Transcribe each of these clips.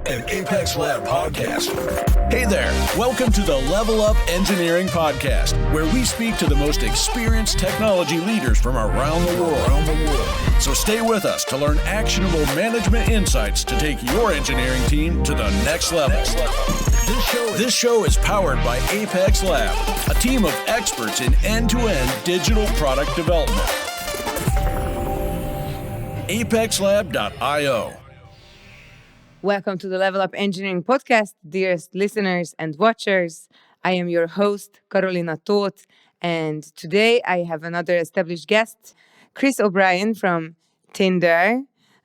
an Apex Lab podcast. Hey there, welcome to the Level Up Engineering Podcast, where we speak to the most experienced technology leaders from around the world. So stay with us to learn actionable management insights to take your engineering team to the next level. This show is powered by Apex Lab, a team of experts in end-to-end digital product development. ApexLab.io. Welcome to the Level Up Engineering Podcast, dearest listeners and watchers. I am your host, Carolina Toth, and today I have another established guest, Chris O'Brien from Tinder.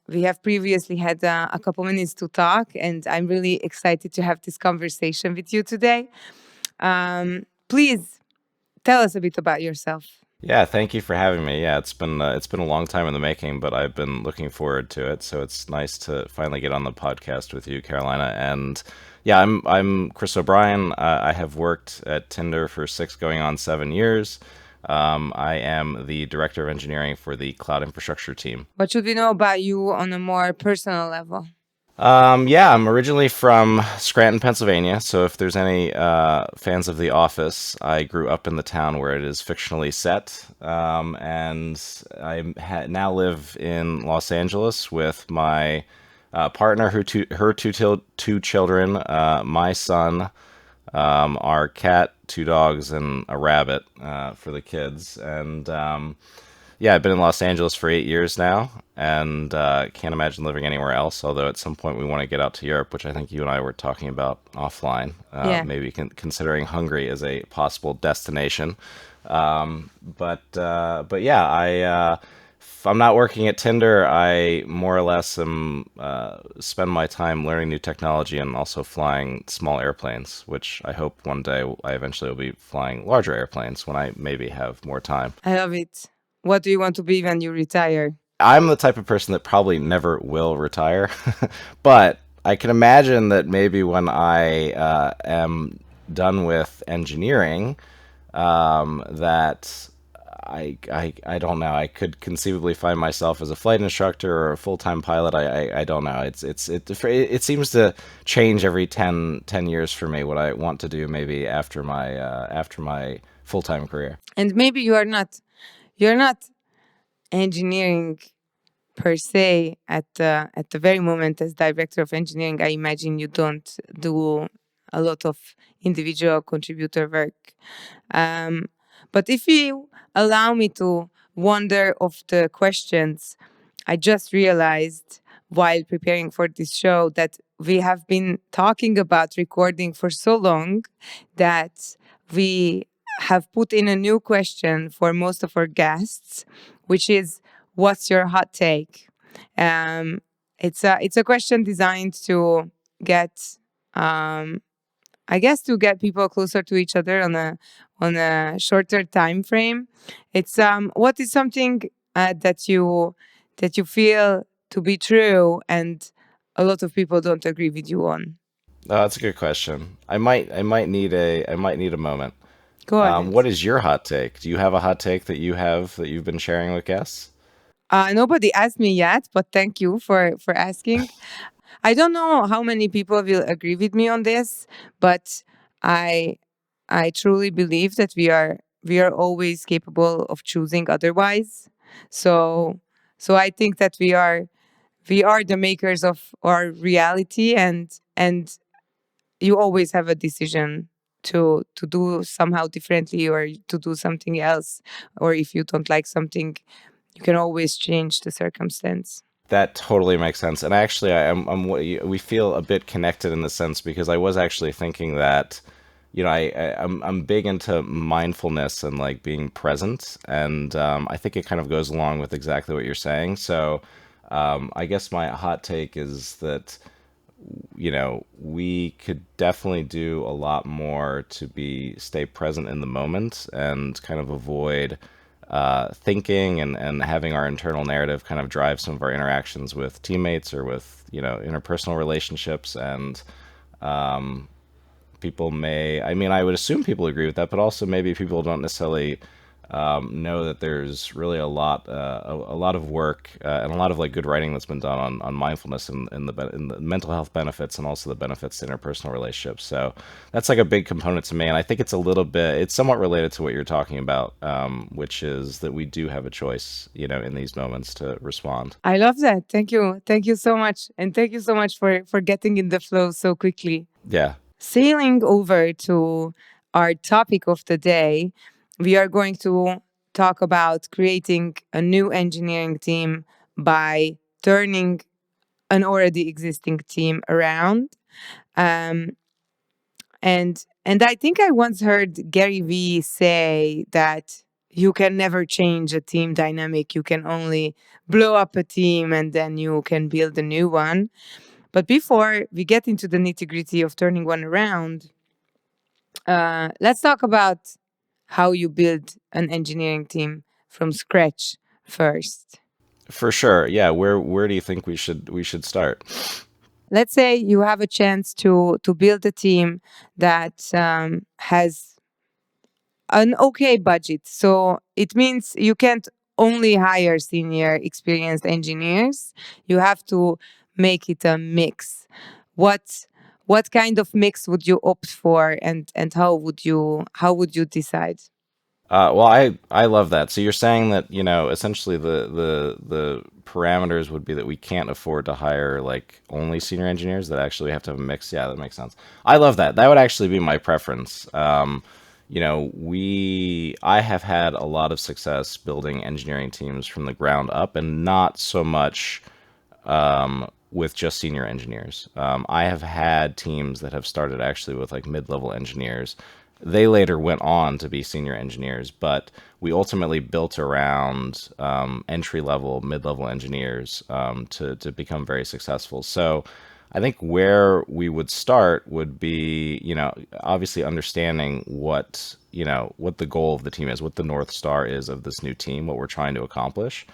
We have previously had a couple minutes to talk, and I'm really excited to have this conversation with you today. Please tell us a bit about yourself. Yeah, thank you for having me. Yeah, it's been a long time in the making, but I've been looking forward to it. So it's nice to finally get on the podcast with you, Carolina. And yeah, I'm Chris O'Brien. I have worked at Tinder for 6 going on 7 years. I am the director of engineering for the cloud infrastructure team. What should we know about you on a more personal level? Yeah, I'm originally from Scranton, Pennsylvania. So if there's any fans of The Office, I grew up in the town where it is fictionally set. And I now live in Los Angeles with my partner, her two children, my son, our cat, 2 dogs, and a rabbit for the kids. And yeah, I've been in Los Angeles for 8 years now, and can't imagine living anywhere else, although at some point we want to get out to Europe, which I think you and I were talking about offline. Maybe considering Hungary as a possible destination. But yeah, if I'm not working at Tinder, I more or less spend my time learning new technology and also flying small airplanes, which I hope one day I eventually will be flying larger airplanes when I maybe have more time. I love it. What do you want to be when you retire? I'm the type of person that probably never will retire, but I can imagine that maybe when I am done with engineering, that I don't know. I could conceivably find myself as a flight instructor or a full-time pilot. I don't know. It seems to change every 10 years for me what I want to do maybe after my full-time career. And maybe you're not engineering per se at the very moment as director of engineering. I imagine you don't do a lot of individual contributor work. But if you allow me to wander off the questions, I just realized while preparing for this show that we have been talking about recording for so long that we have put in a new question for most of our guests, which is, what's your hot take? It's a question designed to get, to get people closer to each other on a shorter time frame. It's what is something that you feel to be true and a lot of people don't agree with you on? Oh, that's a good question. I might need a moment. Go ahead. What is your hot take? Do you have a hot take that you've been sharing with guests? Nobody asked me yet, but thank you for asking. I don't know how many people will agree with me on this, but I truly believe that we are always capable of choosing otherwise. So I think that we are the makers of our reality, and you always have a decision to do somehow differently or to do something else, or if you don't like something, you can always change the circumstance. That totally makes sense. And actually, we feel a bit connected in the sense because I was actually thinking that, I'm big into mindfulness and like being present, and I think it kind of goes along with exactly what you're saying. So I guess my hot take is that we could definitely do a lot more to stay present in the moment and kind of avoid thinking and having our internal narrative kind of drive some of our interactions with teammates or with interpersonal relationships. And people I would assume people agree with that, but also maybe people don't necessarily know that there's really a lot of work and a lot of like good writing that's been done on mindfulness and the mental health benefits and also the benefits to interpersonal relationships. So that's like a big component to me, and I think it's somewhat related to what you're talking about, which is that we do have a choice, in these moments to respond. I love that. Thank you so much, and thank you so much for getting in the flow so quickly. Yeah. Sailing over to our topic of the day, we are going to talk about creating a new engineering team by turning an already existing team around. Um, and I think I once heard Gary Vee say that you can never change a team dynamic. You can only blow up a team and then you can build a new one. But before we get into the nitty gritty of turning one around, let's talk about how you build an engineering team from scratch first. For sure. Yeah. Where do you think we should start? Let's say you have a chance to build a team that has an okay budget. So it means you can't only hire senior experienced engineers. You have to make it a mix. What what kind of mix would you opt for, and how would you decide? Well, I love that. So you're saying that, essentially the parameters would be that we can't afford to hire like only senior engineers, that actually we have to have a mix. Yeah, that makes sense. I love that. That would actually be my preference. I have had a lot of success building engineering teams from the ground up, and not so much with just senior engineers. I have had teams that have started actually with like mid-level engineers. They later went on to be senior engineers, but we ultimately built around entry-level, mid-level engineers to become very successful. So I think where we would start would be, obviously understanding what the goal of the team is, what the North Star is of this new team, what we're trying to accomplish.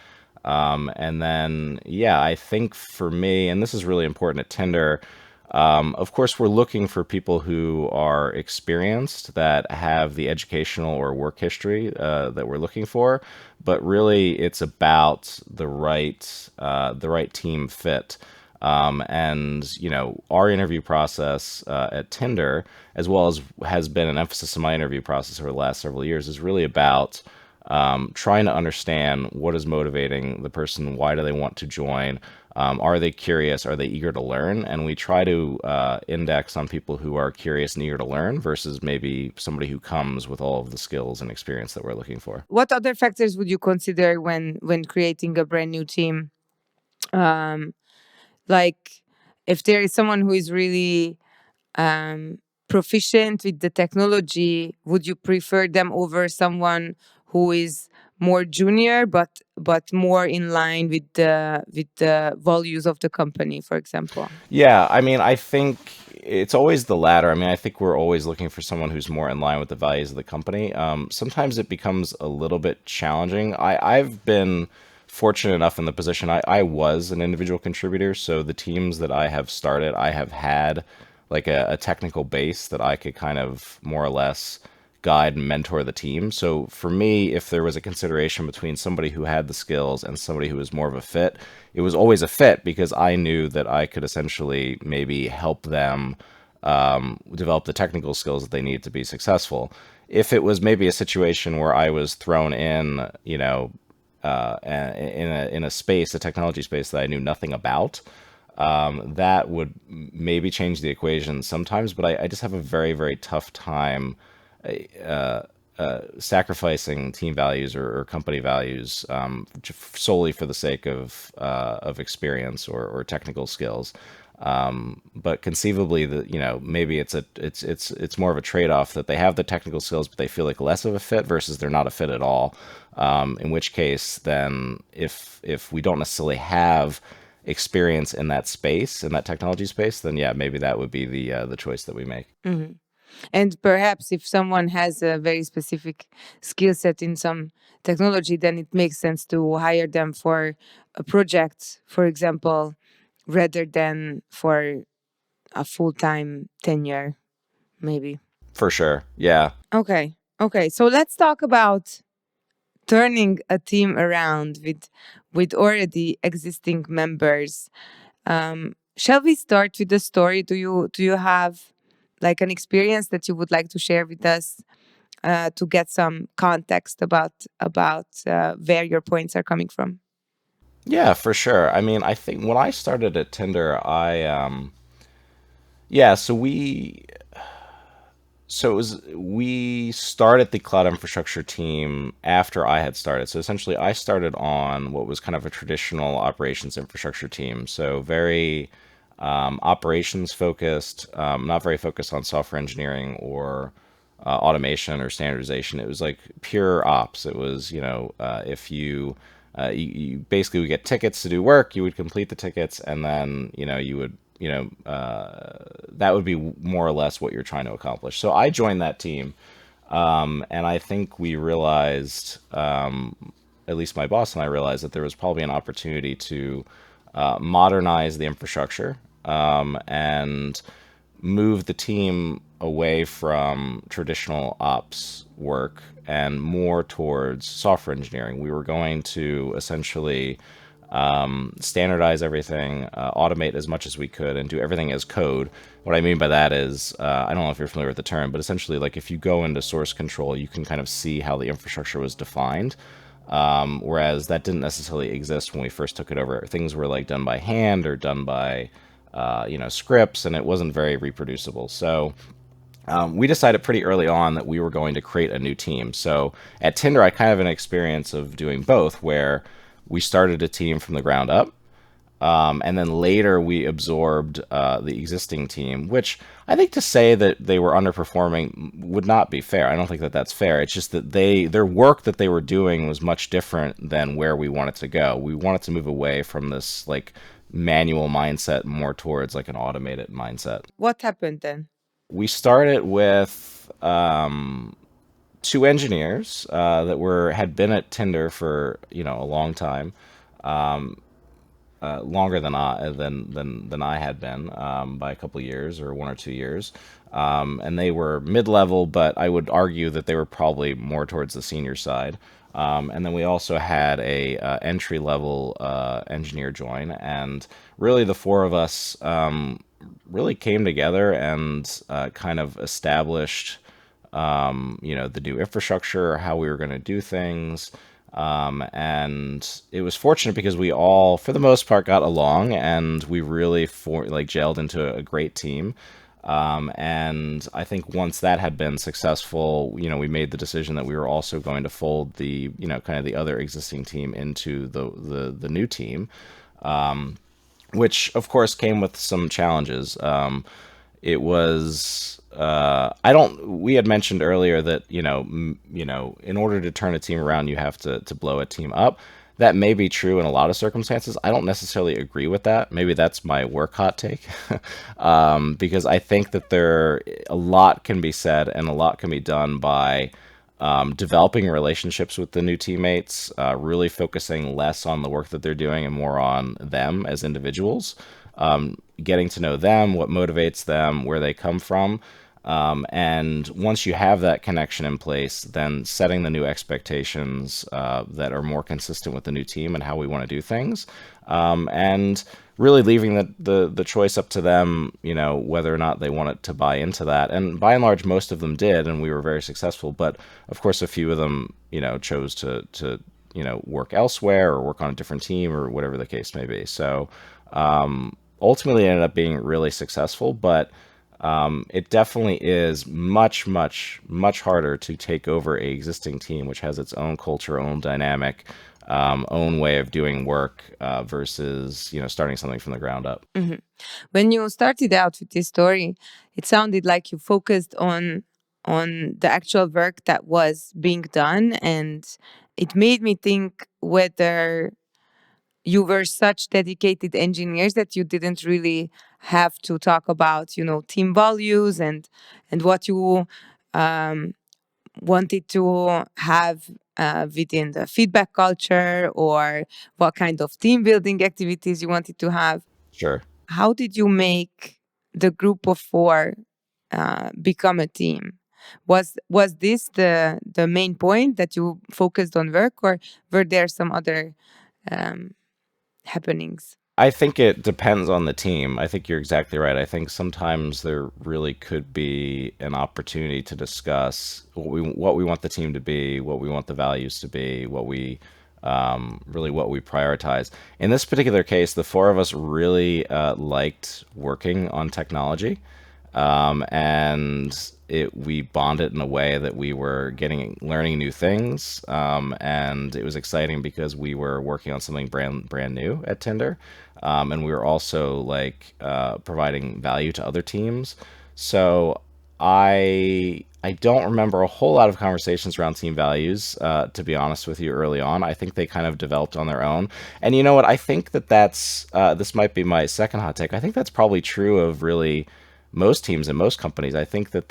And then, yeah, I think for me, and this is really important at Tinder, of course, we're looking for people who are experienced, that have the educational or work history that we're looking for. But really, it's about the right team fit. And our interview process at Tinder, as well as has been an emphasis in my interview process over the last several years, is really about trying to understand what is motivating the person. Why do they want to join? Are they curious? Are they eager to learn? And we try to index on people who are curious and eager to learn versus maybe somebody who comes with all of the skills and experience that we're looking for. What other factors would you consider when creating a brand new team? Um, like if there is someone who is really um, proficient with the technology, would you prefer them over someone who is more junior but more in line with the values of the company, for example? Yeah, I mean, I think it's always the latter. I mean, I think we're always looking for someone who's more in line with the values of the company. Sometimes it becomes a little bit challenging. I've been fortunate enough in the position, I was an individual contributor, so the teams that I have started, I have had like a technical base that I could kind of more or less guide and mentor the team. So for me, if there was a consideration between somebody who had the skills and somebody who was more of a fit, it was always a fit because I knew that I could essentially maybe help them develop the technical skills that they need to be successful. If it was maybe a situation where I was thrown in, in a space, a technology space that I knew nothing about, that would maybe change the equation sometimes. But I just have a very, very tough time sacrificing team values or company values solely for the sake of experience or technical skills. But conceivably, maybe it's more of a trade off that they have the technical skills, but they feel like less of a fit versus they're not a fit at all. In which case, then if we don't necessarily have experience in that space, in that technology space, then yeah, maybe that would be the choice that we make. Mhm. And perhaps if someone has a very specific skill set in some technology, then it makes sense to hire them for a project, for example, rather than for a full-time tenure, maybe. For sure, yeah. Okay. Okay. So let's talk about turning a team around with already existing members. Shall we start with the story? Do you have like an experience that you would like to share with us to get some context about where your points are coming from? Yeah, for sure. I mean, I think when I started at Tinder, yeah, so it was we started the cloud infrastructure team after I had started. So essentially, I started on what was kind of a traditional operations infrastructure team. So very operations focused, not very focused on software engineering or automation or standardization. It was like pure ops. It was, if you basically would get tickets to do work, you would complete the tickets, and then, you would, that would be more or less what you're trying to accomplish. So I joined that team, and I think we realized, at least my boss and I realized that there was probably an opportunity to modernize the infrastructure, and move the team away from traditional ops work and more towards software engineering. We were going to essentially standardize everything, automate as much as we could, and do everything as code. What I mean by that is, I don't know if you're familiar with the term, but essentially, like if you go into source control, you can kind of see how the infrastructure was defined. Whereas that didn't necessarily exist when we first took it over. Things were like done by hand or done by, scripts, and it wasn't very reproducible. So we decided pretty early on that we were going to create a new team. So at Tinder, I kind of had an experience of doing both, where we started a team from the ground up, and then later we absorbed the existing team, which I think to say that they were underperforming would not be fair. I don't think that that's fair. It's just that their work that they were doing was much different than where we wanted to go. We wanted to move away from this like manual mindset more towards like an automated mindset. What happened then? We started with two engineers that were had been at Tinder for a long time, longer than I had been, by a couple years or 1 or 2 years, and they were mid level, but I would argue that they were probably more towards the senior side. And then we also had a entry level engineer join, and really the four of us really came together and kind of established the new infrastructure, how we were going to do things. And it was fortunate because we all, for the most part, got along, and we really gelled into a great team. And I think once that had been successful, we made the decision that we were also going to fold the, kind of the other existing team into the new team, which of course came with some challenges. It was I don't. We had mentioned earlier that in order to turn a team around, you have to blow a team up. That may be true in a lot of circumstances. I don't necessarily agree with that. Maybe that's my work hot take, because I think that a lot can be said and a lot can be done by developing relationships with the new teammates, really focusing less on the work that they're doing and more on them as individuals, getting to know them, what motivates them, where they come from. And once you have that connection in place, then setting the new expectations that are more consistent with the new team and how we want to do things, and really leaving the choice up to them, whether or not they wanted to buy into that. And by and large, most of them did, and we were very successful. But of course, a few of them, chose to work elsewhere or work on a different team or whatever the case may be. So ultimately, it ended up being really successful, but it definitely is much, much, much harder to take over a existing team, which has its own culture, own dynamic, own way of doing work, versus starting something from the ground up. Mhm. When you started out with this story, it sounded like you focused on the actual work that was being done, and it made me think whether you were such dedicated engineers that you didn't really have to talk about team values and what you um, wanted to have within the feedback culture, or what kind of team building activities you wanted to have. Sure. How did you make the group of four become a team? Was this the main point, that you focused on work, or were there some other um, happenings? I think it depends on the team. I think you're exactly right. I think sometimes there really could be an opportunity to discuss what we want the team to be, what we want the values to be, what we really what we prioritize. In this particular case, the four of us really liked working on technology, and we bonded in a way that we were learning new things, and it was exciting because we were working on something brand new at Tinder, and we were also like providing value to other teams. So I don't remember a whole lot of conversations around team values, to be honest with you, early on. I think they kind of developed on their own. And you know what? I think that's this might be my second hot take. I think that's probably true of really most teams and most companies. I think that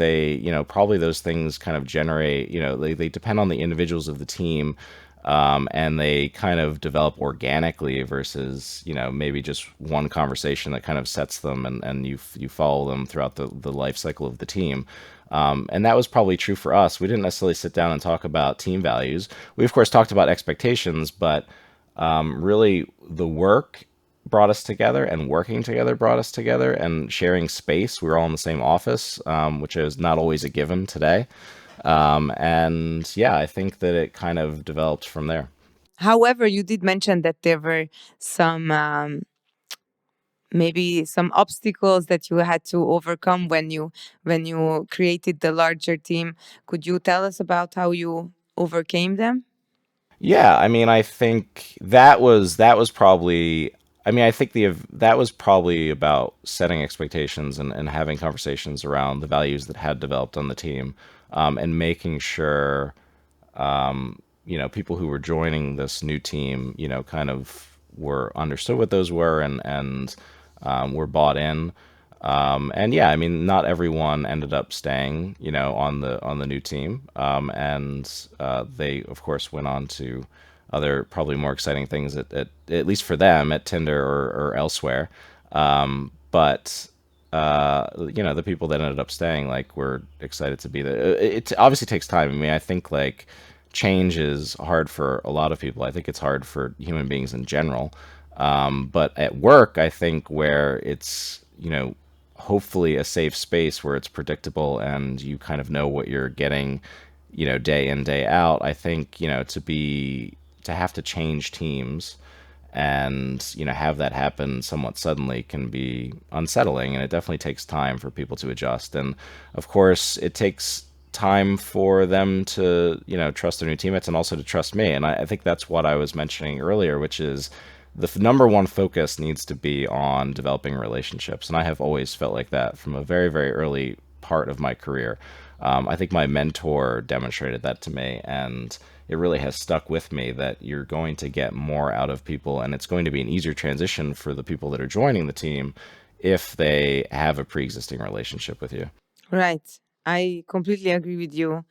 probably those things kind of generate, they depend on the individuals of the team, and they kind of develop organically versus, maybe just one conversation that kind of sets them, and you follow them throughout the life cycle of the team. And that was probably true for us. We didn't necessarily sit down and talk about team values. We, of course, talked about expectations, but really the work brought us together, and working together brought us together, and sharing space. We were all in the same office, which is not always a given today. And yeah, I think that it kind of developed from there. However, you did mention that there were some maybe some obstacles that you had to overcome when you created the larger team. Could you tell us about how you overcame them? Yeah, I mean, I think that was probably. I mean, I think that was probably about setting expectations, and having conversations around the values that had developed on the team, and making sure people who were joining this new team, kind of were understood what those were, and were bought in. And yeah, I mean, not everyone ended up staying, on the new team. And they, of course, went on to other probably more exciting things at least for them at Tinder or elsewhere. But the people that ended up staying, like, were excited to be there. It obviously takes time. I mean, I think like change is hard for a lot of people. I think it's hard for human beings in general. But at work, I think where it's, hopefully a safe space where it's predictable and you kind of know what you're getting, day in, day out. I think, to have to change teams and, have that happen somewhat suddenly can be unsettling, and it definitely takes time for people to adjust. And of course, it takes time for them to, trust their new teammates, and also to trust me. And I think that's what I was mentioning earlier, which is the number one focus needs to be on developing relationships. And I have always felt like that from a very, very early part of my career. I think my mentor demonstrated that to me, and it really has stuck with me that you're going to get more out of people, and it's going to be an easier transition for the people that are joining the team if they have a pre-existing relationship with you. Right. I completely agree with you.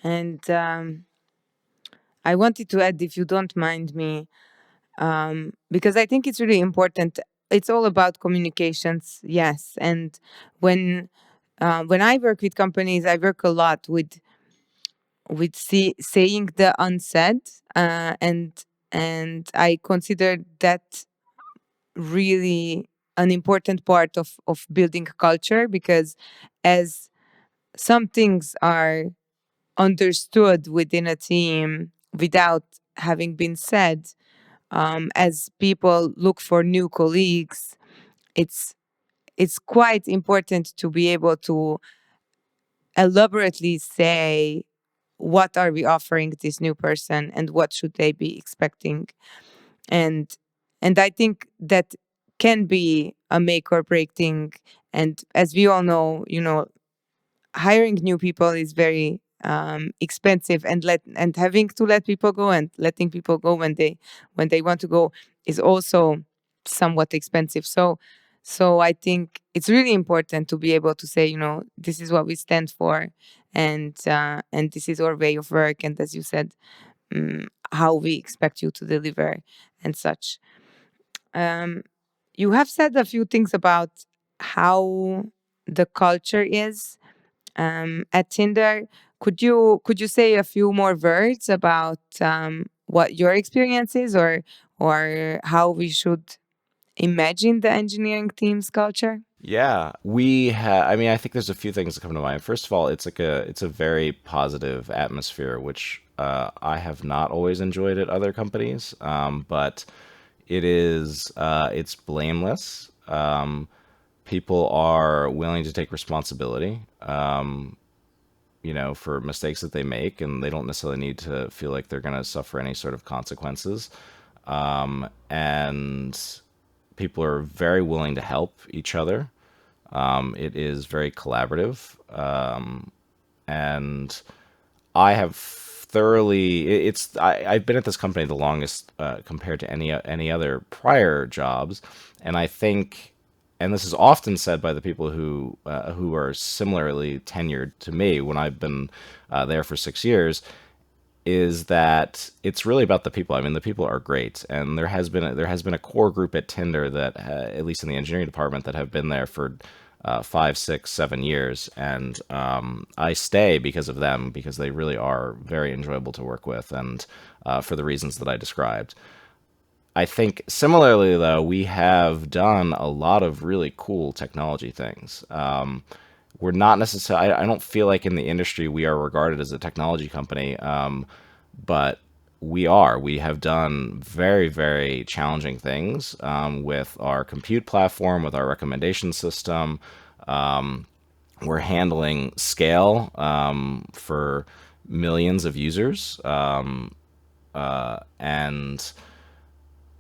And I wanted to add, if you don't mind me, because I think it's really important. It's all about communications, yes. And when I work with companies, I work a lot with saying the unsaid, and I consider that really an important part of building culture, because as some things are understood within a team without having been said, as people look for new colleagues, it's it's quite important to be able to elaborately say what are we offering this new person and what should they be expecting. And and I think that can be a make or break thing. And as we all know, hiring new people is very expensive, and having to let people go and letting people go when they want to go is also somewhat expensive. So I think it's really important to be able to say, this is what we stand for, and this is our way of work, and as you said, how we expect you to deliver and such. um, you have said a few things about how the culture is, at Tinder. Could you say a few more words about what your experience is, or how we should imagine the engineering team's culture? Yeah, we have. I mean, I think there's a few things that come to mind. First of all, it's a very positive atmosphere, which I have not always enjoyed at other companies. But it's blameless. People are willing to take responsibility, for mistakes that they make, and they don't necessarily need to feel like they're going to suffer any sort of consequences. And people are very willing to help each other. It is very collaborative, and I have thoroughly. I've been at this company the longest compared to any other prior jobs, and I think, and this is often said by the people who are similarly tenured to me when I've been there for 6 years, is that it's really about the people. I mean, the people are great, and there has been a core group at Tinder that, at least in the engineering department, that have been there for 5, 6, 7 years, and I stay because of them, because they really are very enjoyable to work with, and for the reasons that I described. I think similarly, though, we have done a lot of really cool technology things. We're not necessarily, I don't feel like in the industry we are regarded as a technology company, but we have done very, very challenging things with our compute platform, with our recommendation system. We're handling scale for millions of users, and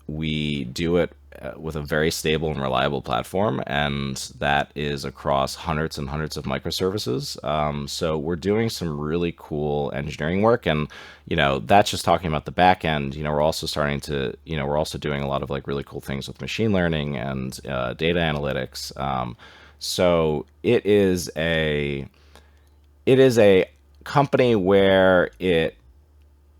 we do it with a very stable and reliable platform, and that is across hundreds and hundreds of microservices. So we're doing some really cool engineering work, and that's just talking about the back end. We're also starting to, we're also doing a lot of like really cool things with machine learning and data analytics. So it is a company where it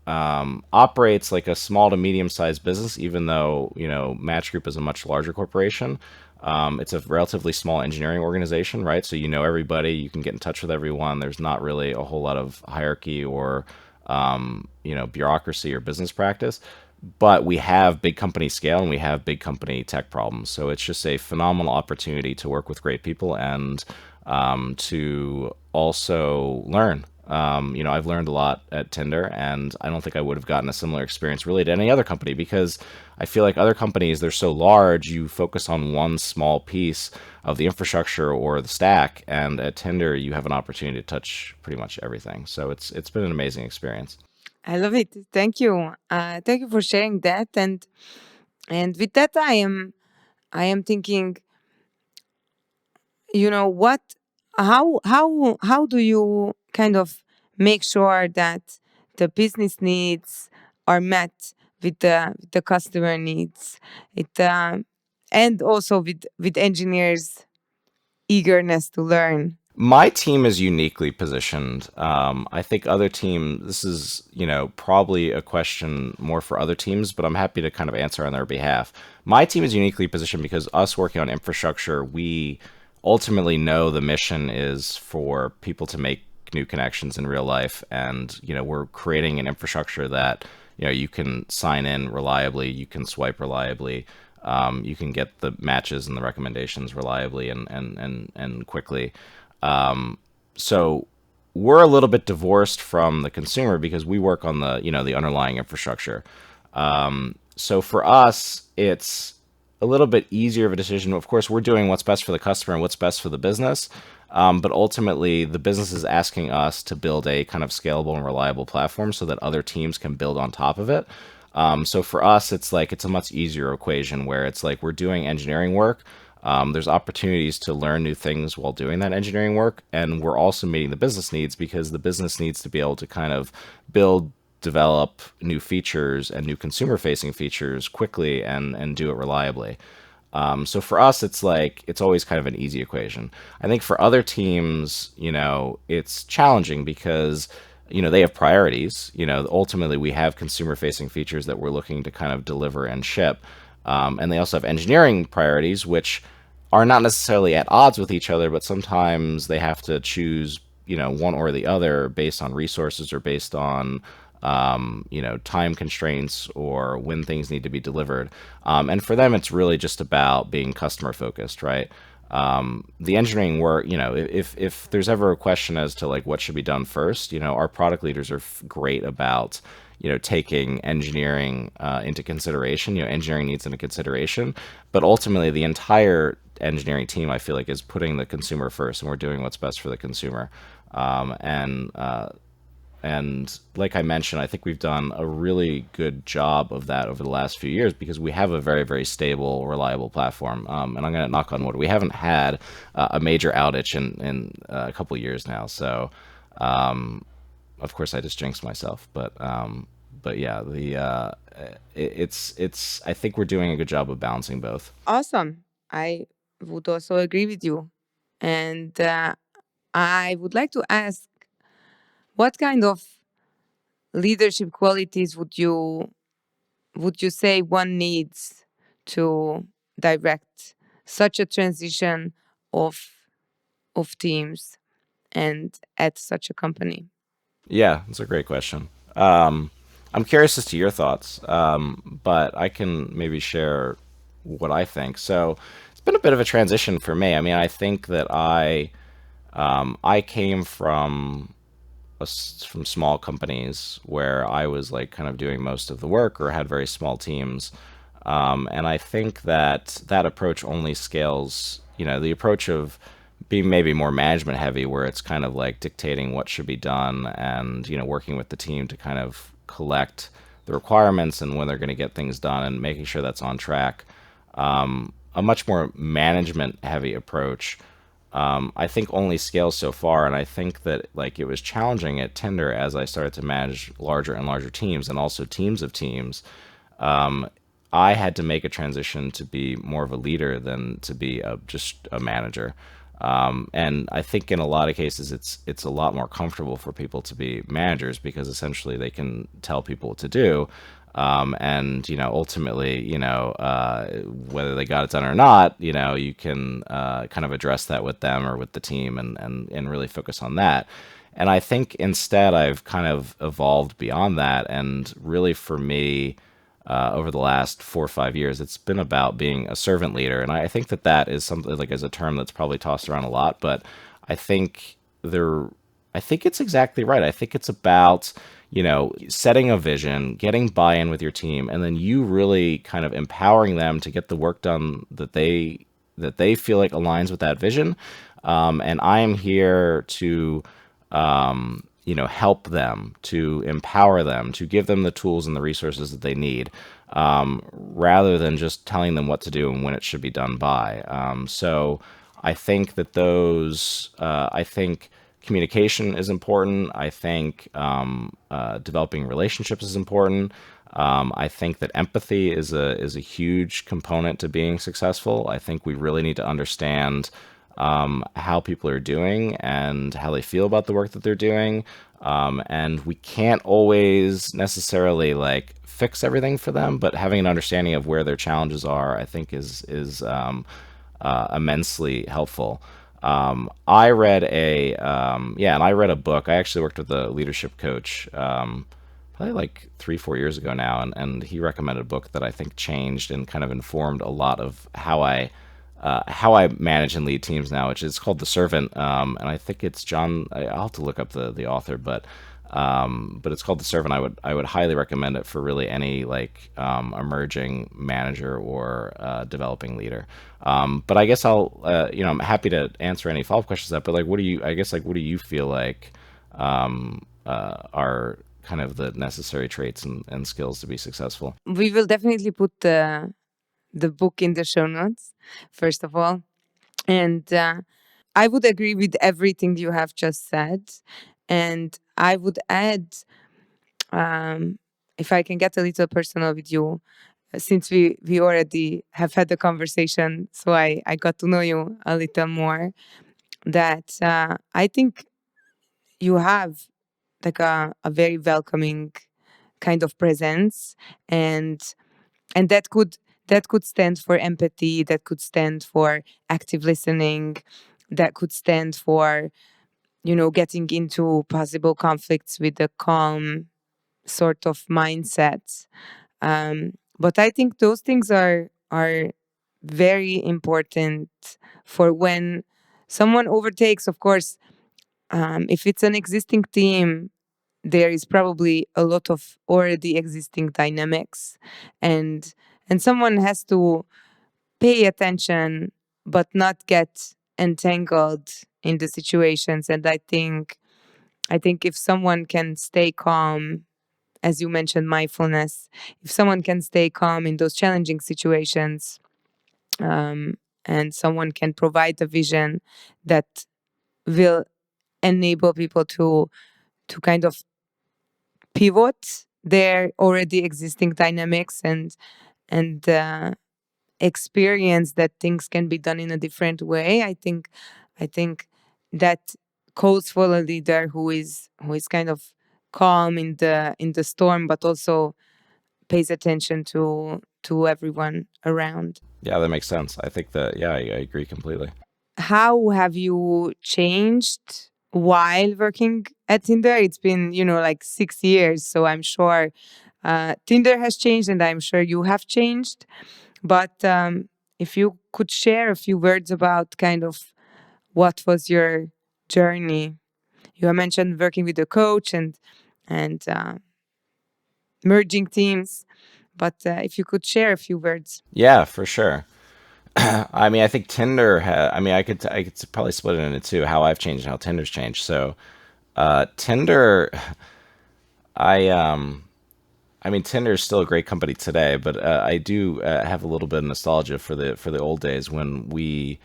operates like a small to medium sized business, even though, Match Group is a much larger corporation. It's a relatively small engineering organization, right? So everybody, you can get in touch with everyone. There's not really a whole lot of hierarchy or, bureaucracy or business practice. But we have big company scale and we have big company tech problems. So it's just a phenomenal opportunity to work with great people and to also learn. I've learned a lot at Tinder, and I don't think I would have gotten a similar experience really to any other company, because I feel like other companies, they're so large, you focus on one small piece of the infrastructure or the stack, and at Tinder, you have an opportunity to touch pretty much everything. So it's been an amazing experience. I love it. Thank you. Thank you for sharing that. And with that, I am thinking, what how do you kind of make sure that the business needs are met with the customer needs, it and also with engineers eagerness to learn? My team is uniquely positioned. I think other team, this is, probably a question more for other teams, but I'm happy to kind of answer on their behalf. My team is uniquely positioned because us working on infrastructure, we ultimately know the mission is for people to make new connections in real life. And, we're creating an infrastructure that, you can sign in reliably, you can swipe reliably, you can get the matches and the recommendations reliably and quickly. So we're a little bit divorced from the consumer because we work on the underlying infrastructure. So for us, it's a little bit easier of a decision. Of course, we're doing what's best for the customer and what's best for the business. But ultimately, the business is asking us to build a kind of scalable and reliable platform so that other teams can build on top of it. So for us, it's a much easier equation where it's like we're doing engineering work. There's opportunities to learn new things while doing that engineering work. And we're also meeting the business needs because the business needs to be able to kind of build, develop new features and new consumer facing features quickly and do it reliably. So for us, it's always kind of an easy equation. I think for other teams, it's challenging because, they have priorities. Ultimately we have consumer facing features that we're looking to kind of deliver and ship. And they also have engineering priorities, which are not necessarily at odds with each other, but sometimes they have to choose, one or the other based on resources or based on time constraints or when things need to be delivered. And for them, it's really just about being customer focused, right? The engineering work, if there's ever a question as to like what should be done first, our product leaders are great about taking engineering into consideration, engineering needs into consideration, but ultimately the entire engineering team, I feel like, is putting the consumer first, and we're doing what's best for the consumer. And like I mentioned, I think we've done a really good job of that over the last few years because we have a very, very stable, reliable platform. And I'm going to knock on wood. We haven't had a major outage in a couple of years now. So, of course, I just jinxed myself. But yeah, it's. I think we're doing a good job of balancing both. Awesome. I would also agree with you. And I would like to ask, what kind of leadership qualities would you say one needs to direct such a transition of teams and at such a company? Yeah, that's a great question. I'm curious as to your thoughts, but I can maybe share what I think. So it's been a bit of a transition for me. I mean, I think that I came from from small companies where I was like kind of doing most of the work or had very small teams. And I think that that approach only scales, the approach of being maybe more management heavy, where it's kind of like dictating what should be done and, working with the team to kind of collect the requirements and when they're going to get things done and making sure that's on track. A much more management heavy approach I think only scales so far, and I think that like it was challenging at Tinder as I started to manage larger and larger teams and also teams of teams. I had to make a transition to be more of a leader than to be just a manager. And I think in a lot of cases, it's a lot more comfortable for people to be managers because essentially they can tell people what to do. And ultimately, whether they got it done or not, you can kind of address that with them or with the team and really focus on that. And I think instead I've kind of evolved beyond that. And really for me, over the last 4 or 5 years, it's been about being a servant leader. And I think that that is something like as a term that's probably tossed around a lot, but I think I think it's exactly right. I think it's about, setting a vision, getting buy-in with your team, and then you really kind of empowering them to get the work done that they feel like aligns with that vision. And I am here to help them, to empower them, to give them the tools and the resources that they need, rather than just telling them what to do and when it should be done by. So I think that I think communication is important. I think developing relationships is important. I think that empathy is a huge component to being successful. I think we really need to understand how people are doing and how they feel about the work that they're doing. And we can't always necessarily like fix everything for them, but having an understanding of where their challenges are, I think is immensely helpful. I read and I read a book. I actually worked with a leadership coach, probably like 3, 4 years ago now, and he recommended a book that I think changed and kind of informed a lot of how I manage and lead teams now, which is called The Servant. And I think it's John. I'll have to look up the author, but it's called The Servant. I would highly recommend it for really any like emerging manager or developing leader. But I guess I'm happy to answer any follow-up questions to that. But like, what do you feel like are kind of the necessary traits and skills to be successful? We will definitely put the book in the show notes, first of all. And I would agree with everything you have just said. And I would add, if I can get a little personal with you, since we already have had the conversation, so I got to know you a little more, that I think you have like a very welcoming kind of presence, and that could stand for empathy, that could stand for active listening, that could stand for getting into possible conflicts with a calm sort of mindset. But I think those things are very important for when someone overtakes. Of course, if it's an existing team, there is probably a lot of already existing dynamics, and someone has to pay attention but not get entangled in the situations. And I think if someone can stay calm, as you mentioned, mindfulness, if someone can stay calm in those challenging situations, um, and someone can provide a vision that will enable people to kind of pivot their already existing dynamics, and experience that things can be done in a different way. I think that calls for a leader who is kind of calm in the storm, but also pays attention to everyone around. Yeah, that makes sense. I think that, yeah, I agree completely. How have you changed while working at Tinder? It's been, like 6 years, so I'm sure Tinder has changed, and I'm sure you have changed. But if you could share a few words about kind of what was your journey. You mentioned working with a coach and merging teams, but if you could share a few words. Yeah, for sure. I mean, I think Tinder I mean, I could probably split it into two, how I've changed and how Tinder's changed. So, Tinder, I I mean, Tinder is still a great company today, but I do have a little bit of nostalgia for the old days when we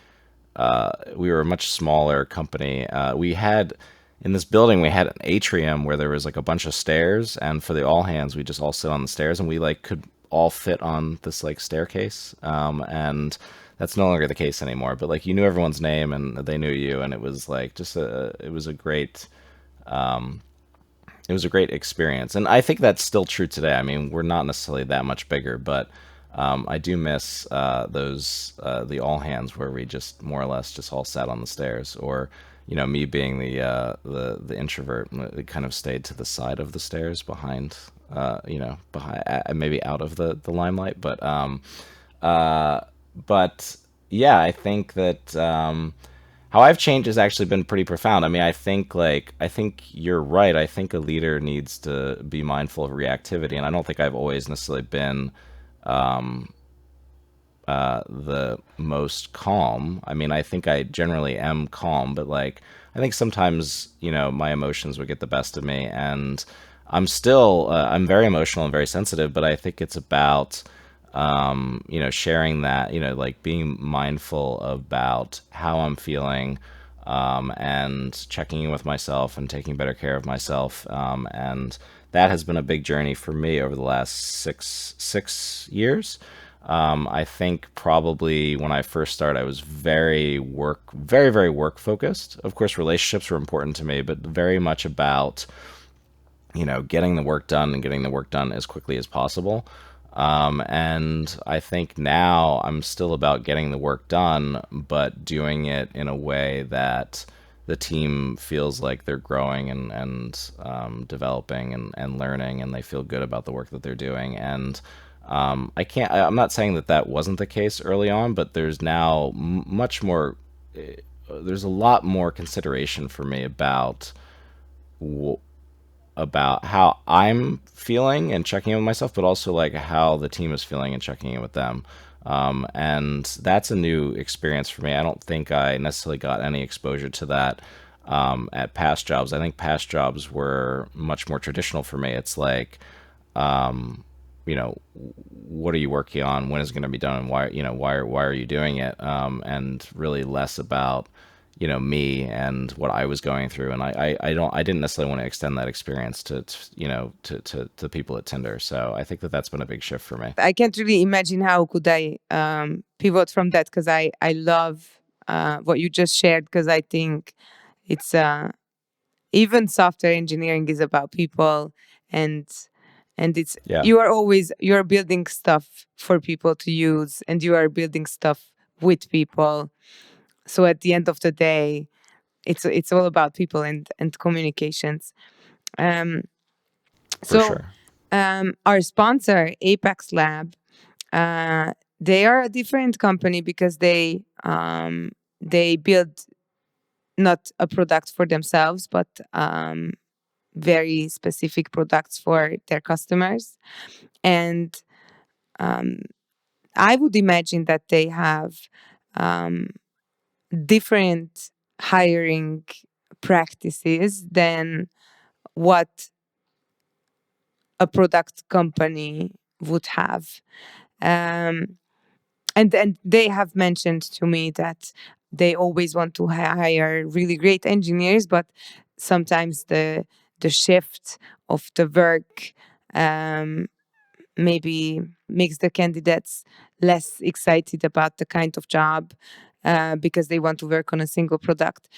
were a much smaller company. We had in this building we had an atrium where there was like a bunch of stairs, and for the all hands, we just all sit on the stairs, and we like could all fit on this like staircase. And that's no longer the case anymore. But like you knew everyone's name and they knew you, and it was like just it was a great experience, and I think that's still true today. I mean, we're not necessarily that much bigger, but I do miss those the all hands where we just more or less just all sat on the stairs, or me being the introvert, kind of stayed to the side of the stairs behind, behind maybe out of the limelight, uh, but yeah, I think that. How I've changed has actually been pretty profound. I mean, I think you're right. I think a leader needs to be mindful of reactivity, and I don't think I've always necessarily been the most calm. I mean, I think I generally am calm, but like I think sometimes my emotions would get the best of me, and I'm very emotional and very sensitive. But I think it's about sharing that, like being mindful about how I'm feeling, and checking in with myself and taking better care of myself. And that has been a big journey for me over the last six years. I think probably when I first started, I was very work focused. Of course, relationships were important to me, but very much about getting the work done and getting the work done as quickly as possible. And I think now I'm still about getting the work done, but doing it in a way that the team feels like they're growing and developing and learning, and they feel good about the work that they're doing. And I'm not saying that that wasn't the case early on, but there's now much more, there's a lot more consideration for me about how I'm feeling and checking in with myself, but also like how the team is feeling and checking in with them. And that's a new experience for me. I don't think I necessarily got any exposure to that at past jobs. I think past jobs were much more traditional for me. It's like, what are you working on? When is it going to be done? And why are you doing it? And really less about me and what I was going through. And I didn't necessarily want to extend that experience to people at Tinder. So I think that that's been a big shift for me. I can't really imagine how could I pivot from that, because I love what you just shared, because I think it's even software engineering is about people, and it's Yeah. you're building stuff for people to use, and you are building stuff with people. So at the end of the day, it's all about people and communications. Um, For so sure. our sponsor, Apex Lab, they are a different company because they build not a product for themselves, but very specific products for their customers. And um, I would imagine that they have um, different hiring practices than what a product company would have. Um, and they have mentioned to me that they always want to hire really great engineers, but sometimes the shift of the work um, maybe makes the candidates less excited about the kind of job because they want to work on a single product.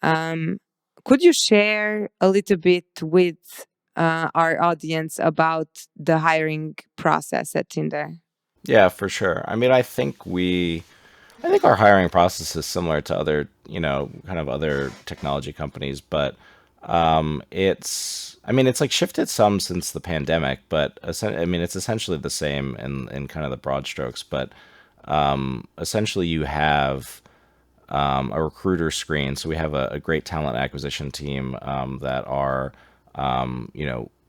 Um, could you share a little bit with our audience about the hiring process at Tinder? Yeah, for sure. I mean, I think our hiring process is similar to other, kind of other technology companies, but I mean, it's like shifted some since the pandemic, but I mean, it's essentially the same in kind of the broad strokes. But essentially, you have a recruiter screen. So we have a great talent acquisition team that are,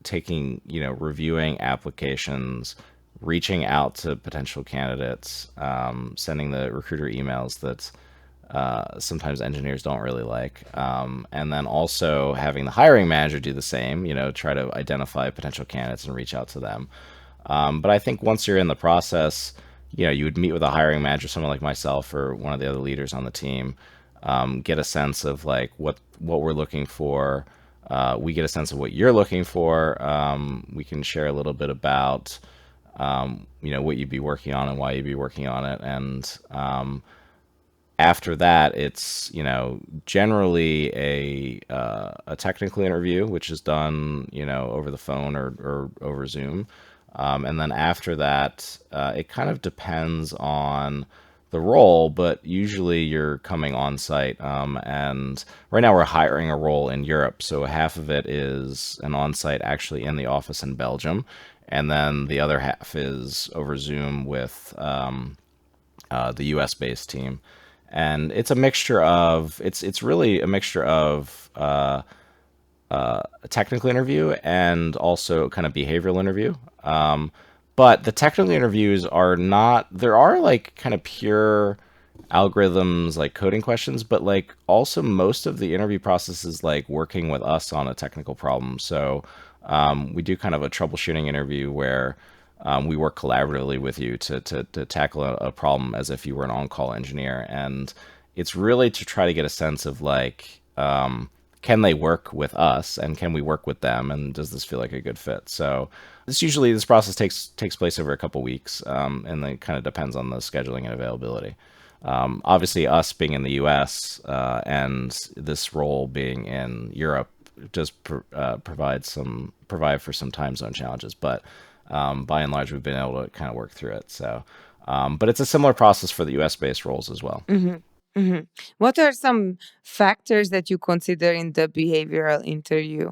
taking, reviewing applications, reaching out to potential candidates, sending the recruiter emails that sometimes engineers don't really like. And then also having the hiring manager do the same, try to identify potential candidates and reach out to them. But I think once you're in the process, you would meet with a hiring manager, someone like myself or one of the other leaders on the team, get a sense of like what we're looking for. We get a sense of what you're looking for. We can share a little bit about, what you'd be working on and why you'd be working on it. And after that, it's generally a technical interview, which is done over the phone or over Zoom, and then after that, it kind of depends on the role, but usually you're coming on site. And right now we're hiring a role in Europe, so half of it is an on site actually in the office in Belgium, and then the other half is over Zoom with the U.S. based team, and it's a mixture of it's really a mixture of a technical interview and also kind of behavioral interview. But the technical interviews are not, there are like kind of pure algorithms, like coding questions, but like also most of the interview process is like working with us on a technical problem. So we do kind of a troubleshooting interview where we work collaboratively with you to tackle a problem as if you were an on-call engineer. And it's really to try to get a sense of like, can they work with us and can we work with them, and does this feel like a good fit? So this process takes place over a couple weeks, and then it kind of depends on the scheduling and availability. Obviously, us being in the U.S. And this role being in Europe does provide for some time zone challenges, but by and large, we've been able to kind of work through it. So, but it's a similar process for the U.S. based roles as well. Mm-hmm. Mm-hmm. What are some factors that you consider in the behavioral interview?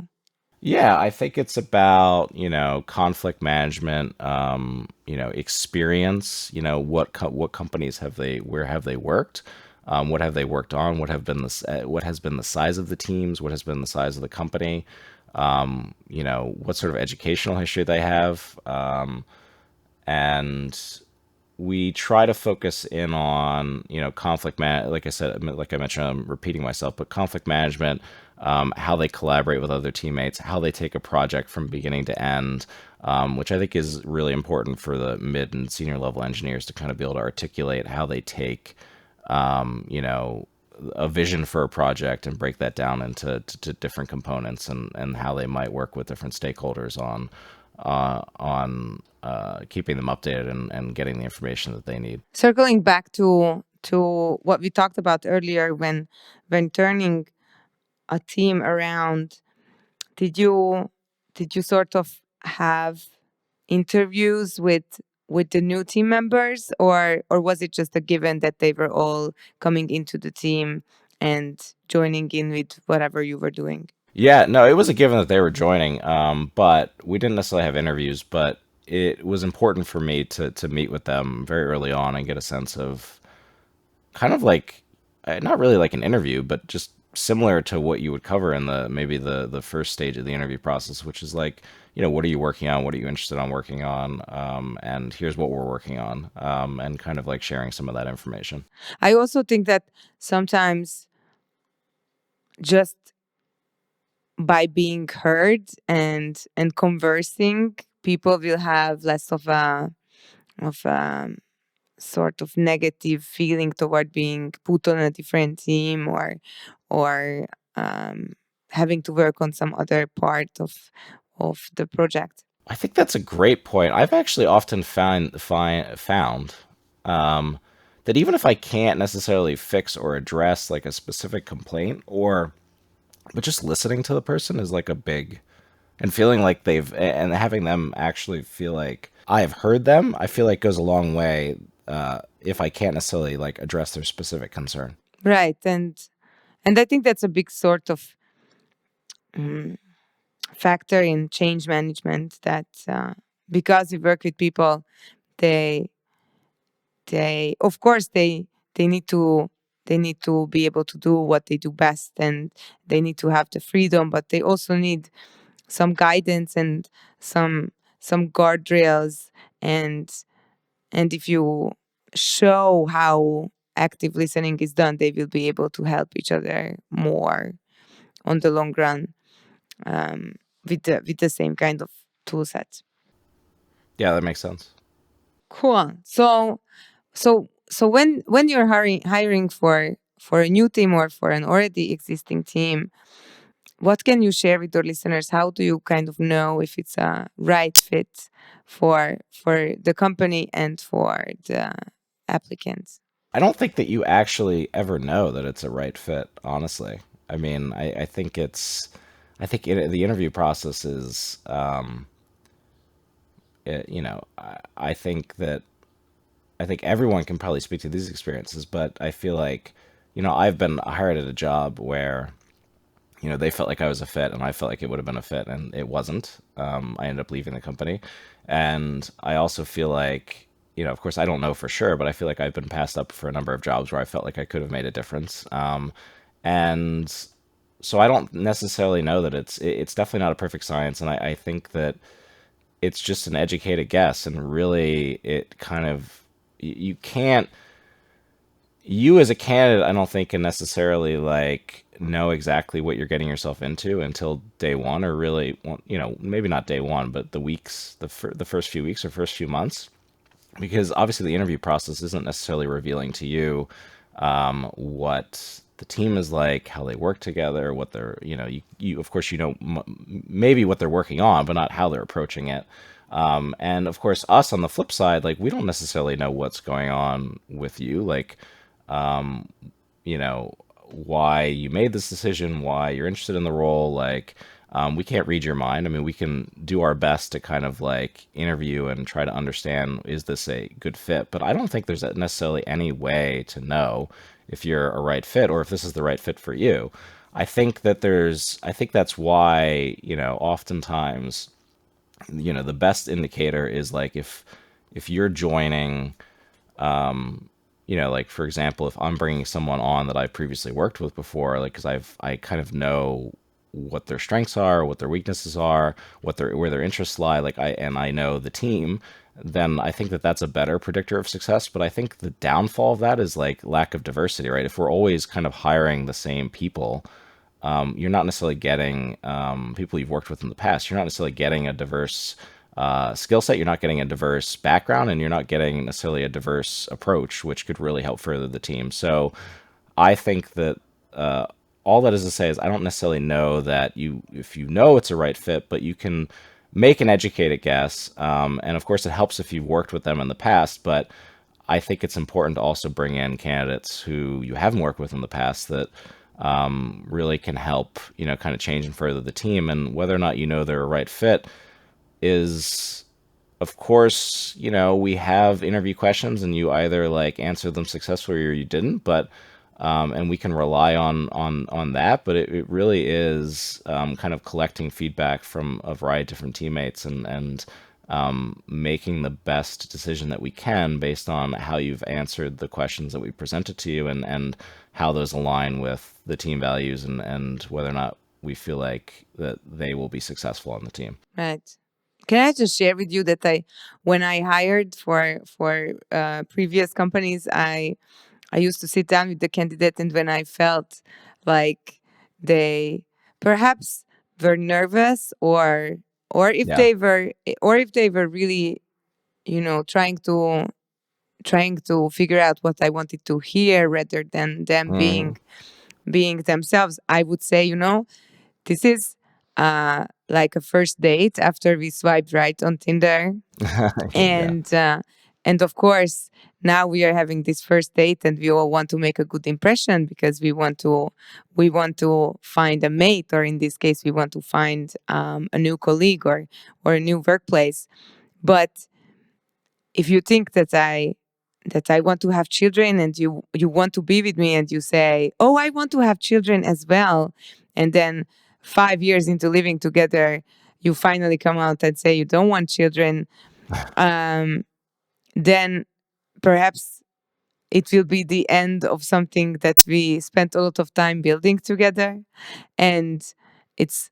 Yeah, I think it's about, conflict management, experience, what companies where have they worked? What have they worked on? What has been the size of the teams? What has been the size of the company? What sort of educational history they have? And we try to focus in on like I said, like I mentioned, I'm repeating myself, but conflict management, how they collaborate with other teammates, how they take a project from beginning to end, which I think is really important for the mid and senior level engineers to kind of be able to articulate how they take a vision for a project and break that down into to different components, and how they might work with different stakeholders on keeping them updated and getting the information that they need. Circling back to what we talked about earlier, when turning a team around, did you sort of have interviews with the new team members, or was it just a given that they were all coming into the team and joining in with whatever you were doing? Yeah, no, it was a given that they were joining, but we didn't necessarily have interviews, but it was important for me to meet with them very early on and get a sense of kind of like not really like an interview, but just similar to what you would cover in the maybe the first stage of the interview process, which is like, what are you working on? What are you interested on working on? And here's what we're working on, and kind of like sharing some of that information. I also think that sometimes just by being heard and conversing, people will have less of a sort of negative feeling toward being put on a different team, or having to work on some other part of the project. I think that's a great point. I've actually often found um, that even if I can't necessarily fix or address like a specific complaint, but just listening to the person is like a big, and feeling like and having them actually feel like I have heard them, I feel like goes a long way, if I can't necessarily like address their specific concern. Right, and I think that's a big sort of mm, factor in change management, that because you work with people, they they of course they need to they need to be able to do what they do best, and they need to have the freedom, but they also need some guidance and some guardrails, and if you show how active listening is done, they will be able to help each other more on the long run, um, with the same kind of tool sets. Yeah, that makes sense. Cool. So when you're hiring for a new team or for an already existing team, what can you share with your listeners? How do you kind of know if it's a right fit for the company and for the applicants? I don't think that you actually ever know that it's a right fit, honestly. I mean, the interview process is, I think that I think everyone can probably speak to these experiences, but I feel like, I've been hired at a job where, they felt like I was a fit and I felt like it would have been a fit and it wasn't. I ended up leaving the company. And I also feel like, of course, I don't know for sure, but I feel like I've been passed up for a number of jobs where I felt like I could have made a difference. And so I don't necessarily know that it's definitely not a perfect science. And I think that it's just an educated guess. And really, it kind of, you can't, you as a candidate, I don't think can necessarily like know exactly what you're getting yourself into until day one, or really, maybe not day one, but the first few weeks or first few months, because obviously the interview process isn't necessarily revealing to you, what the team is like, how they work together, what they're, you of course, maybe what they're working on, but not how they're approaching it. And of course, us on the flip side, like we don't necessarily know what's going on with you, like, um, why you made this decision, why you're interested in the role. Like, we can't read your mind. I mean, we can do our best to kind of like interview and try to understand, is this a good fit? But I don't think there's necessarily any way to know if you're a right fit or if this is the right fit for you. I think that's why, oftentimes, the best indicator is like if you're joining, like for example, if I'm bringing someone on that I've previously worked with before, like because I kind of know what their strengths are, what their weaknesses are, where their interests lie, like I know the team, then I think that that's a better predictor of success. But I think the downfall of that is like lack of diversity, right? If we're always kind of hiring the same people, you're not necessarily getting, people you've worked with in the past. You're not necessarily getting a diverse skill set. You're not getting a diverse background, and you're not getting necessarily a diverse approach, which could really help further the team. So I think that, all that is to say is I don't necessarily know that if you know it's a right fit, but you can make an educated guess. And of course, it helps if you've worked with them in the past, but I think it's important to also bring in candidates who you haven't worked with in the past that, really can help, kind of change and further the team. And whether or not they're a right fit is, of course, we have interview questions and you either like answer them successfully or you didn't. But and we can rely on that. But it really is kind of collecting feedback from a variety of different teammates and making the best decision that we can based on how you've answered the questions that we presented to you and how those align with the team values and whether or not we feel like that they will be successful on the team. Right. Can I just share with you that when I hired for previous companies, I used to sit down with the candidate, and when I felt like they perhaps were nervous, or if Yeah. they were really, trying to figure out what I wanted to hear rather than them Mhm. being themselves, I would say, this is like a first date after we swiped right on Tinder. Yeah. And of course, now we are having this first date, and we all want to make a good impression because we want to find a mate, or in this case we want to find a new colleague, or a new workplace. But if you think that I want to have children, and you want to be with me, and you say, oh, I want to have children as well, and then 5 years into living together you finally come out and say you don't want children, um, then perhaps it will be the end of something that we spent a lot of time building together. And it's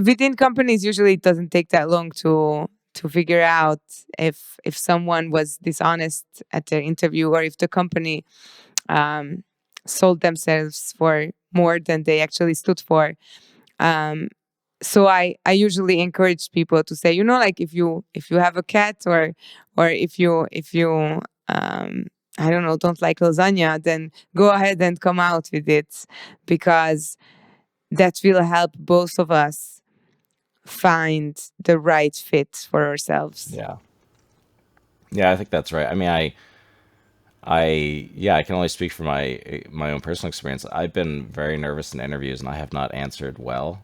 within companies, usually it doesn't take that long to figure out if someone was dishonest at their interview, or if the company um, sold themselves for more than they actually stood for. um, so I usually encourage people to say, like, if you have a cat, or if you um I don't know, don't like lasagna, then go ahead and come out with it, because that will help both of us find the right fit for ourselves. Yeah. Yeah, I think that's right. I mean, yeah, I can only speak from my own personal experience. I've been very nervous in interviews, and I have not answered well.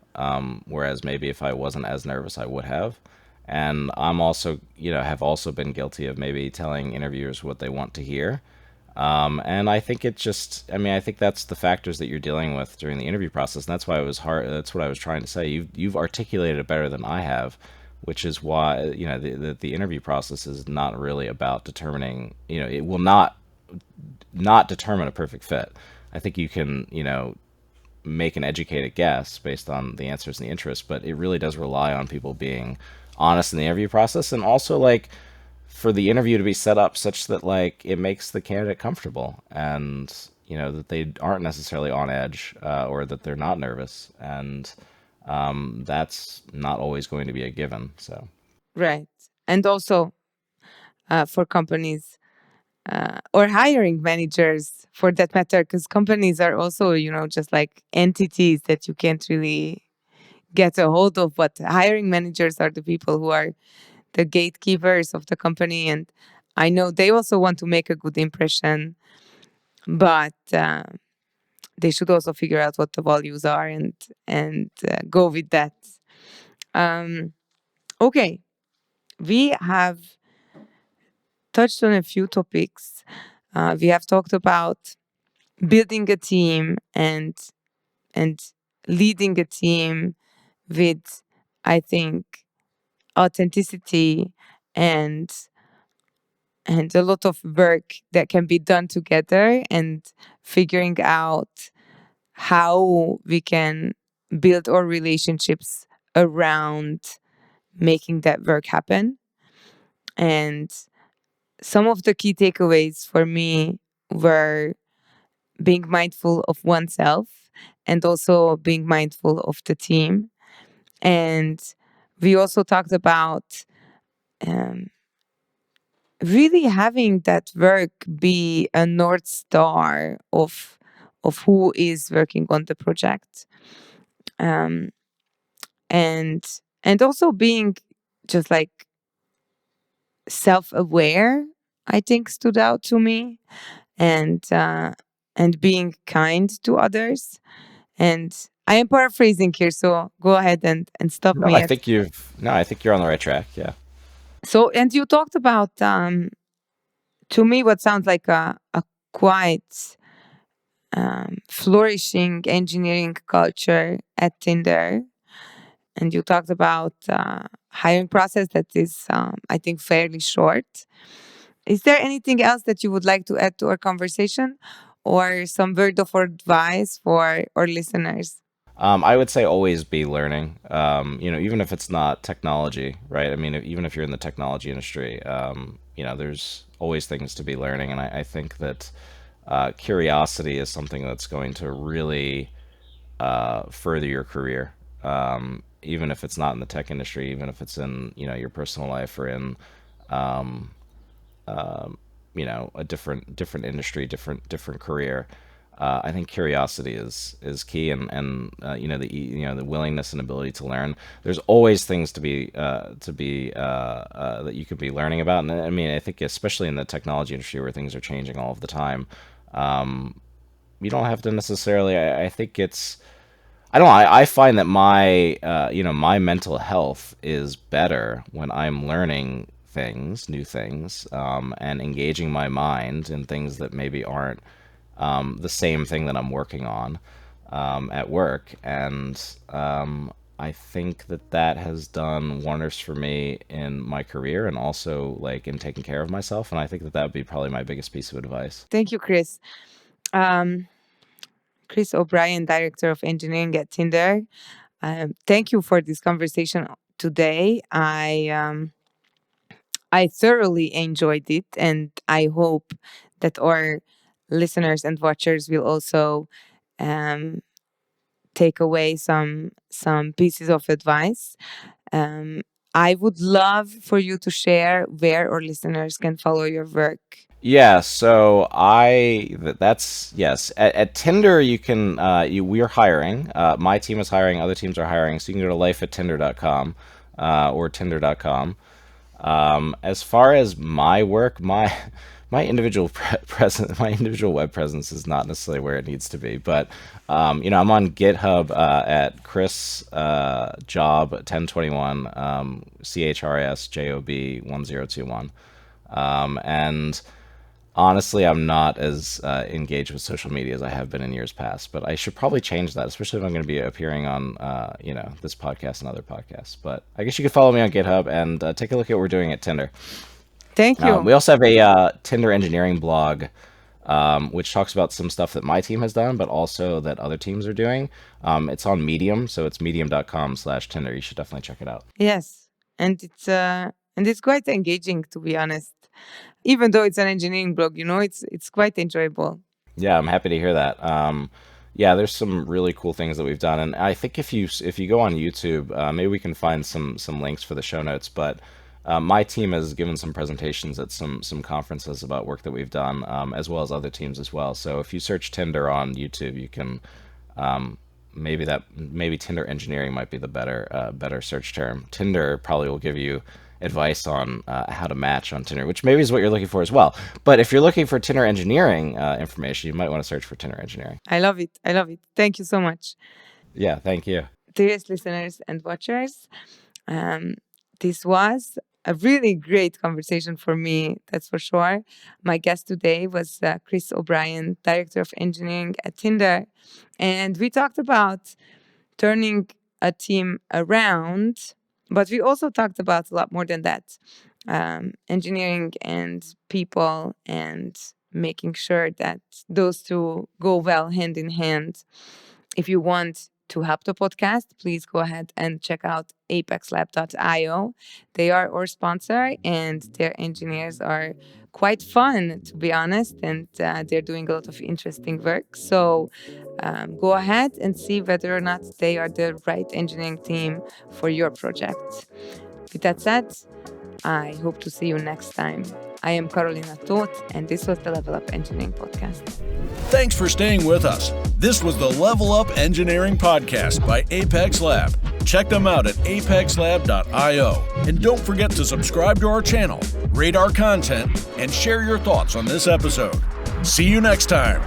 Whereas maybe if I wasn't as nervous, I would have. And I'm also, have also been guilty of maybe telling interviewers what they want to hear. And I think it just, I mean, I think that's the factors that you're dealing with during the interview process, and that's why it was hard. That's what I was trying to say. You've articulated it better than I have, which is why the interview process is not really about determining. It will not determine a perfect fit. I think you can, make an educated guess based on the answers and the interests, but it really does rely on people being honest in the interview process, and also like for the interview to be set up such that like it makes the candidate comfortable, and that they aren't necessarily on edge, or that they're not nervous, and that's not always going to be a given. So Right. And also, for companies, or hiring managers for that matter, because companies are also, just like entities that you can't really get a hold of. But hiring managers are the people who are the gatekeepers of the company. And I know they also want to make a good impression, but they should also figure out what the values are, and go with that. Um, okay, we have touched on a few topics. We have talked about building a team, and leading a team with, I think, authenticity, and a lot of work that can be done together, and figuring out how we can build our relationships around making that work happen. And some of the key takeaways for me were being mindful of oneself, and also being mindful of the team. And we also talked about um, really having that work be a North Star of who is working on the project. Um, and also being just like self-aware, I think, stood out to me. And being kind to others. And I am paraphrasing here, so go ahead and stop no, me I at. think you're on the right track. Yeah. So, and you talked about, to me, what sounds like a quite flourishing engineering culture at Tinder. And you talked about hiring process that is, I think, fairly short. Is there anything else that you would like to add to our conversation, or some word of advice for our listeners? I would say always be learning. Even if it's not technology, right? I mean, even if you're in the technology industry, there's always things to be learning, and I think that curiosity is something that's going to really further your career. Even if it's not in the tech industry, even if it's in your personal life or in a different industry, different career. I think curiosity is key, and the willingness and ability to learn. There's always things to be that you could be learning about, and I mean, I think especially in the technology industry where things are changing all of the time, you don't have to necessarily. I think it's. I don't know. I find that my mental health is better when I'm learning new things, and engaging my mind in things that maybe aren't the same thing that I'm working on at work. And I think that has done wonders for me in my career and also like in taking care of myself. And I think that would be probably my biggest piece of advice. Thank you, Chris. Chris O'Brien, Director of Engineering at Tinder. Thank you for this conversation today. I thoroughly enjoyed it, and I hope that our listeners and watchers will also take away some pieces of advice. I would love for you to share where our listeners can follow your work. Yeah, so that's yes. At Tinder, you can we are hiring. My team is hiring. Other teams are hiring. So you can go to lifeattinder.com or tinder.com. As far as my work, my individual my individual web presence is not necessarily where it needs to be. But I'm on GitHub at Chris Job 1021 CHRS JOB 1021, and honestly, I'm not as engaged with social media as I have been in years past, but I should probably change that, especially if I'm going to be appearing on, this podcast and other podcasts. But I guess you could follow me on GitHub and take a look at what we're doing at Tinder. Thank you. We also have a Tinder engineering blog, which talks about some stuff that my team has done, but also that other teams are doing. It's on Medium, so it's medium.com/Tinder. You should definitely check it out. Yes, and it's quite engaging, to be honest. Even though it's an engineering blog, it's quite enjoyable. Yeah, I'm happy to hear that. Yeah, there's some really cool things that we've done, and I think if you go on YouTube, maybe we can find some links for the show notes. But my team has given some presentations at some conferences about work that we've done, as well as other teams as well. So if you search Tinder on YouTube, you can maybe Tinder engineering might be the better search term. Tinder probably will give you advice on how to match on Tinder, which maybe is what you're looking for as well. But if you're looking for Tinder engineering information, you might want to search for Tinder engineering. I love it. Thank you so much. Yeah, thank you. Dearest listeners and watchers, this was a really great conversation for me, that's for sure. My guest today was Chris O'Brien, Director of Engineering at Tinder. And we talked about turning a team around, but we also talked about a lot more than that. Engineering and people, and making sure that those two go well hand in hand. If you want to help the podcast, please go ahead and check out apexlab.io. They are our sponsor, and their engineers are quite fun, to be honest, and they're doing a lot of interesting work. So go ahead and see whether or not they are the right engineering team for your project. With that said, I hope to see you next time. I am Carolina Toth, and this was the Level Up Engineering Podcast. Thanks for staying with us. This was the Level Up Engineering Podcast by Apex Lab. Check them out at apexlab.io. And don't forget to subscribe to our channel, rate our content, and share your thoughts on this episode. See you next time.